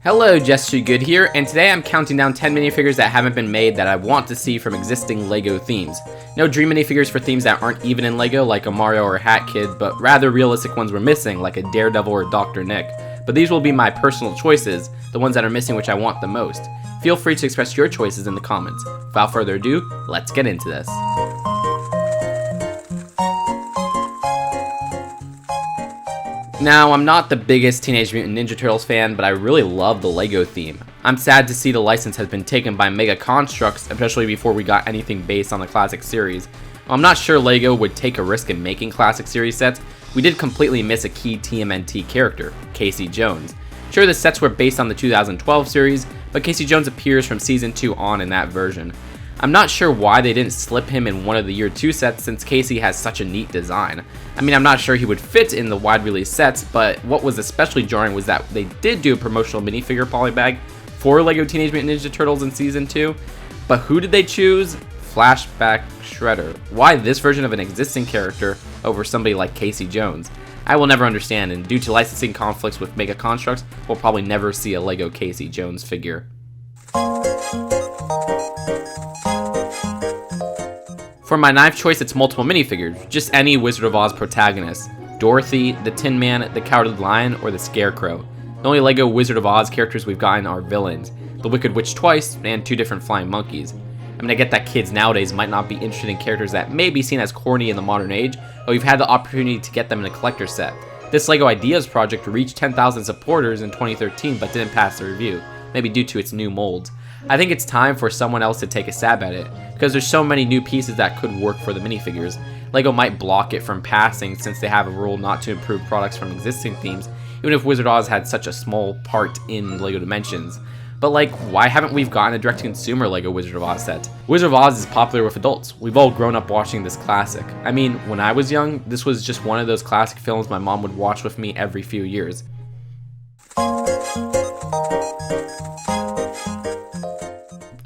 Hello, Jesse Good here, and today I'm counting down 10 minifigures that haven't been made that I want to see from existing LEGO themes. No dream minifigures for themes that aren't even in LEGO, like a Mario or Hat Kid, but rather realistic ones we're missing, like a Daredevil or Dr. Nick. But these will be my personal choices, the ones that are missing which I want the most. Feel free to express your choices in the comments. Without further ado, let's get into this. Now, I'm not the biggest Teenage Mutant Ninja Turtles fan, but I really love the LEGO theme. I'm sad to see the license has been taken by Mega Construx, especially before we got anything based on the classic series. While I'm not sure LEGO would take a risk in making classic series sets, we did completely miss a key TMNT character, Casey Jones. Sure, the sets were based on the 2012 series, but Casey Jones appears from Season 2 on in that version. I'm not sure why they didn't slip him in one of the Year 2 sets since Casey has such a neat design. I mean, I'm not sure he would fit in the wide release sets, but what was especially jarring was that they did do a promotional minifigure polybag for LEGO Teenage Mutant Ninja Turtles in Season 2, but who did they choose? Flashback Shredder. Why this version of an existing character over somebody like Casey Jones? I will never understand, and due to licensing conflicts with Mega Construx, we'll probably never see a LEGO Casey Jones figure. For my ninth choice, it's multiple minifigures, just any Wizard of Oz protagonist. Dorothy, the Tin Man, the Cowardly Lion, or the Scarecrow. The only LEGO Wizard of Oz characters we've gotten are villains, the Wicked Witch twice, and two different flying monkeys. I mean, I get that kids nowadays might not be interested in characters that may be seen as corny in the modern age, but we've had the opportunity to get them in a collector set. This LEGO Ideas project reached 10,000 supporters in 2013 but didn't pass the review, maybe due to its new molds. I think it's time for someone else to take a stab at it, because there's so many new pieces that could work for the minifigures. LEGO might block it from passing since they have a rule not to improve products from existing themes, even if Wizard of Oz had such a small part in LEGO Dimensions. But like, why haven't we gotten a direct-to-consumer LEGO Wizard of Oz set? Wizard of Oz is popular with adults. We've all grown up watching this classic. I mean, when I was young, this was just one of those classic films my mom would watch with me every few years.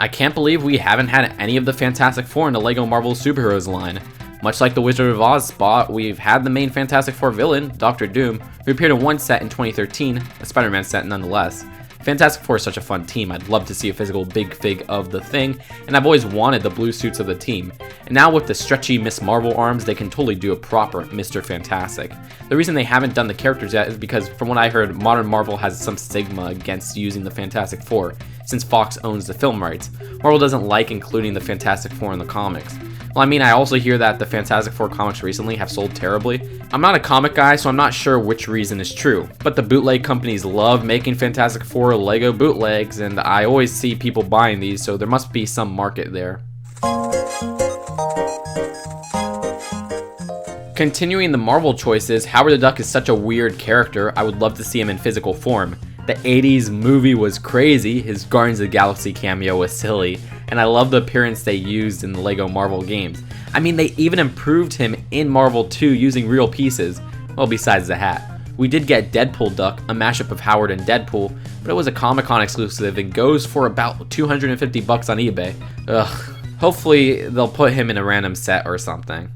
I can't believe we haven't had any of the Fantastic Four in the LEGO Marvel Superheroes line. Much like the Wizard of Oz spot, we've had the main Fantastic Four villain, Doctor Doom, who appeared in one set in 2013, a Spider-Man set nonetheless. Fantastic Four is such a fun team. I'd love to see a physical big fig of the Thing, and I've always wanted the blue suits of the team. And now with the stretchy Miss Marvel arms, they can totally do a proper Mr. Fantastic. The reason they haven't done the characters yet is because, from what I heard, modern Marvel has some stigma against using the Fantastic Four, since Fox owns the film rights. Marvel doesn't like including the Fantastic Four in the comics. Well, I mean, I also hear that the Fantastic Four comics recently have sold terribly. I'm not a comic guy, so I'm not sure which reason is true, but the bootleg companies love making Fantastic Four LEGO bootlegs, and I always see people buying these, so there must be some market there. Continuing the Marvel choices, Howard the Duck is such a weird character. I would love to see him in physical form. The 80s movie was crazy, his Guardians of the Galaxy cameo was silly, and I love the appearance they used in the LEGO Marvel games. I mean, they even improved him in Marvel 2 using real pieces, well, besides the hat. We did get Deadpool Duck, a mashup of Howard and Deadpool, but it was a Comic-Con exclusive and goes for about $250 on eBay. Ugh, hopefully they'll put him in a random set or something.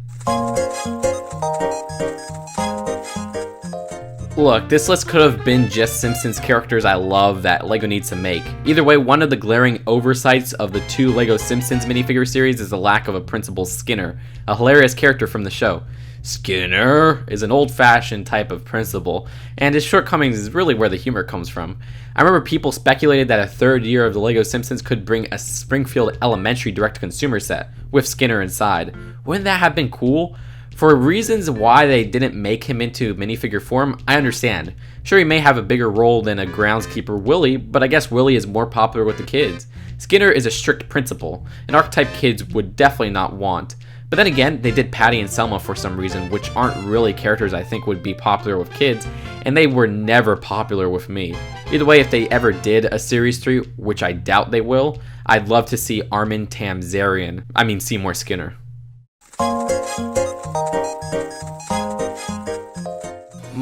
Look, this list could have been just Simpsons characters I love that LEGO needs to make. Either way, one of the glaring oversights of the two LEGO Simpsons minifigure series is the lack of a Principal Skinner, a hilarious character from the show. Skinner is an old-fashioned type of principal, and his shortcomings is really where the humor comes from. I remember people speculated that a third year of the LEGO Simpsons could bring a Springfield Elementary direct-to-consumer set, with Skinner inside. Wouldn't that have been cool? For reasons why they didn't make him into minifigure form, I understand. Sure, he may have a bigger role than a groundskeeper Willie, but I guess Willie is more popular with the kids. Skinner is a strict principal, an archetype kids would definitely not want. But then again, they did Patty and Selma for some reason, which aren't really characters I think would be popular with kids, and they were never popular with me. Either way, if they ever did a Series 3, which I doubt they will, I'd love to see Armin Tamzarian, Seymour Skinner.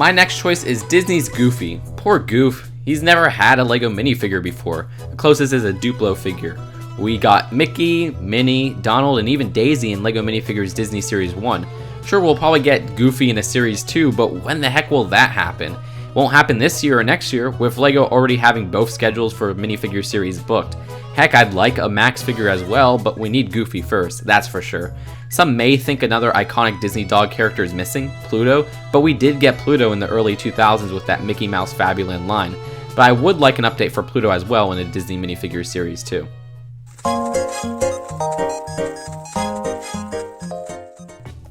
My next choice is Disney's Goofy. Poor Goof, he's never had a LEGO minifigure before. The closest is a Duplo figure. We got Mickey, Minnie, Donald, and even Daisy in LEGO Minifigures Disney Series 1. Sure, we'll probably get Goofy in a Series 2, but when the heck will that happen? Won't happen this year or next year, with LEGO already having both schedules for minifigure series booked. Heck, I'd like a Max figure as well, but we need Goofy first, that's for sure. Some may think another iconic Disney dog character is missing, Pluto, but we did get Pluto in the early 2000s with that Mickey Mouse Fabuland line. But I would like an update for Pluto as well in a Disney minifigure series too.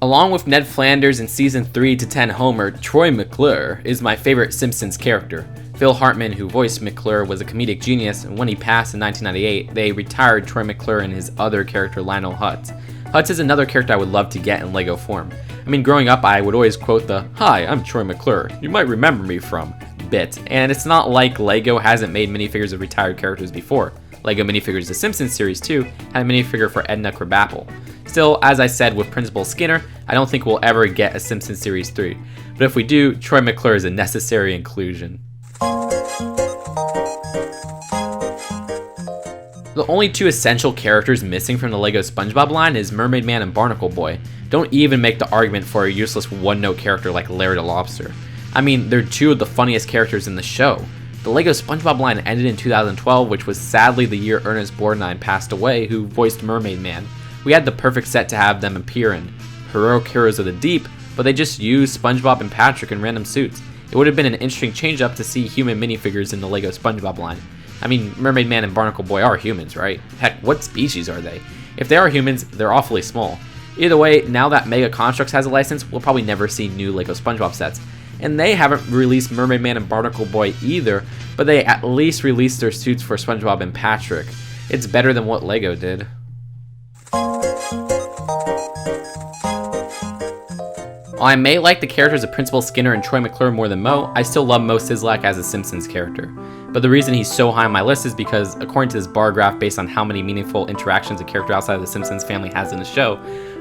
Along with Ned Flanders in Season 3 to 10 Homer, Troy McClure is my favorite Simpsons character. Phil Hartman, who voiced McClure, was a comedic genius, and when he passed in 1998, they retired Troy McClure and his other character, Lionel Hutz. Hutz is another character I would love to get in LEGO form. I mean, growing up, I would always quote the "Hi, I'm Troy McClure, you might remember me from" bit, and it's not like LEGO hasn't made minifigures of retired characters before. LEGO Minifigures The Simpsons Series 2 had a minifigure for Edna Krabappel. Still, as I said with Principal Skinner, I don't think we'll ever get a Simpsons Series 3, but if we do, Troy McClure is a necessary inclusion. The only two essential characters missing from the LEGO SpongeBob line is Mermaid Man and Barnacle Boy. Don't even make the argument for a useless one-note character like Larry the Lobster. I mean, they're two of the funniest characters in the show. The LEGO SpongeBob line ended in 2012, which was sadly the year Ernest Borgnine passed away, who voiced Mermaid Man. We had the perfect set to have them appear in. Heroic Heroes of the Deep, but they just used SpongeBob and Patrick in random suits. It would have been an interesting change-up to see human minifigures in the LEGO SpongeBob line. I mean, Mermaid Man and Barnacle Boy are humans, right? Heck, what species are they? If they are humans, they're awfully small. Either way, now that Mega Construx has a license, we'll probably never see new LEGO SpongeBob sets. And they haven't released Mermaid Man and Barnacle Boy either, but they at least released their suits for SpongeBob and Patrick. It's better than what LEGO did. While I may like the characters of Principal Skinner and Troy McClure more than Moe, I still love Moe Szyslak as a Simpsons character. But the reason he's so high on my list is because, according to this bar graph based on how many meaningful interactions a character outside of the Simpsons family has in the show,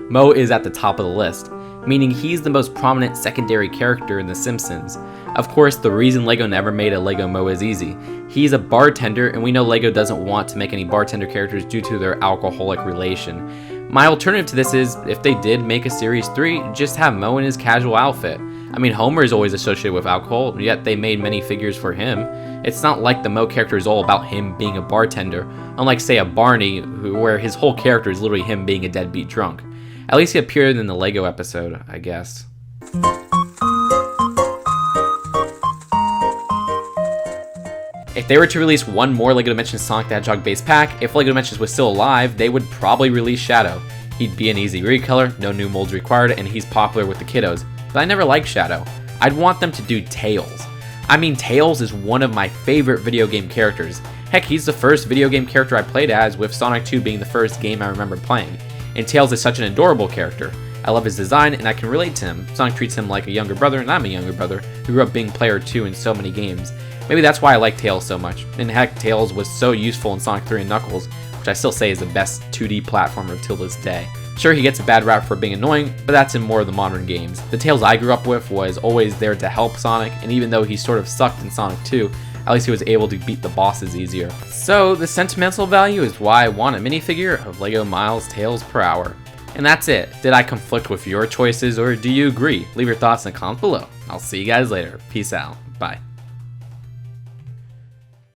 Moe is at the top of the list, meaning he's the most prominent secondary character in The Simpsons. Of course, the reason LEGO never made a LEGO Moe is easy. He's a bartender, and we know LEGO doesn't want to make any bartender characters due to their alcoholic relation. My alternative to this is, if they did make a Series 3, just have Moe in his casual outfit. I mean, Homer is always associated with alcohol, yet they made many figures for him. It's not like the Moe character is all about him being a bartender, unlike, say, a Barney, where his whole character is literally him being a deadbeat drunk. At least he appeared in the LEGO episode, I guess. If they were to release one more LEGO Dimensions Sonic the Hedgehog base pack, if LEGO Dimensions was still alive, they would probably release Shadow. He'd be an easy recolor, no new molds required, and he's popular with the kiddos. But I never liked Shadow. I'd want them to do Tails. I mean, Tails is one of my favorite video game characters. Heck, he's the first video game character I played as, with Sonic 2 being the first game I remember playing. And Tails is such an adorable character. I love his design, and I can relate to him. Sonic treats him like a younger brother, and I'm a younger brother, who grew up being player 2 in so many games. Maybe that's why I like Tails so much. And heck, Tails was so useful in Sonic 3 and Knuckles, which I still say is the best 2D platformer till this day. Sure, he gets a bad rap for being annoying, but that's in more of the modern games. The Tails I grew up with was always there to help Sonic, and even though he sort of sucked in Sonic 2, at least he was able to beat the bosses easier. So the sentimental value is why I want a minifigure of LEGO Miles Tails per hour. And that's it. Did I conflict with your choices, or do you agree? Leave your thoughts in the comments below. I'll see you guys later. Peace out. Bye.